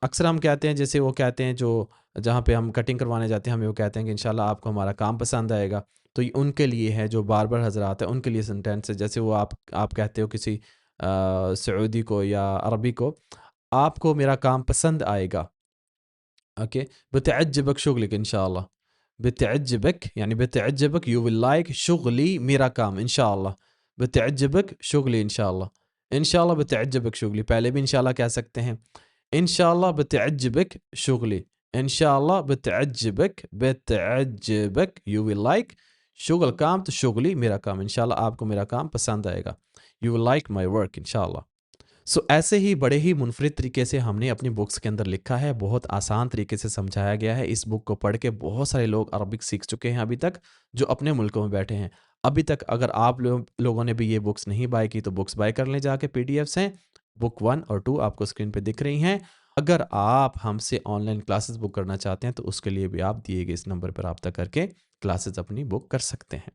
اکثر ہم کہتے ہیں، جیسے وہ کہتے ہیں جو جہاں پہ ہم کٹنگ کروانے جاتے ہیں، ہمیں وہ کہتے ہیں کہ انشاءاللہ آپ کو ہمارا کام پسند آئے گا۔ تو یہ ان کے لیے ہے جو باربر حضرات ہیں، ان کے لیے سینٹینس ہے۔ جیسے وہ آپ کہتے ہو کسی سعودی کو یا عربی کو، آپ کو میرا کام پسند آئے گا، اوکے، بتعجبک شغلک انشاءاللہ، بتعجبک یعنی بتعجبک، یو ول لائک شغلی، میرا کام انشاءاللہ، بتعجبک شغلی انشاءاللہ، انشاءاللہ بتعجبک شغلی، پہلے بھی انشاءاللہ کہہ سکتے ہیں، انشاءاللہ بتعجبک شغلی، انشاءاللہ بتعجبک یو ول لائک شغل کام، تو شغلی میرا کام، انشاءاللہ آپ کو میرا کام پسند آئے گا، you will like my work انشاءاللہ۔ سو ایسے ہی بڑے ہی منفرد طریقے سے ہم نے اپنی بکس کے اندر لکھا ہے، بہت آسان طریقے سے سمجھایا گیا ہے۔ اس بک کو پڑھ کے بہت سارے لوگ عربک سیکھ چکے ہیں ابھی تک، جو اپنے ملکوں میں بیٹھے ہیں۔ ابھی تک اگر آپ لوگوں نے بھی یہ بکس نہیں بائی کی تو بکس بائی کر لیں جا کے، پی ڈی ایفس ہیں، بک 1 اور 2 آپ کو اسکرین پہ دکھ رہی ہیں۔ اگر آپ ہم سے آن لائن کلاسز بک کرنا چاہتے ہیں تو اس کے لیے بھی آپ دیے گئے اس نمبر پر رابطہ کر کے کلاسز اپنی بک کر سکتے ہیں۔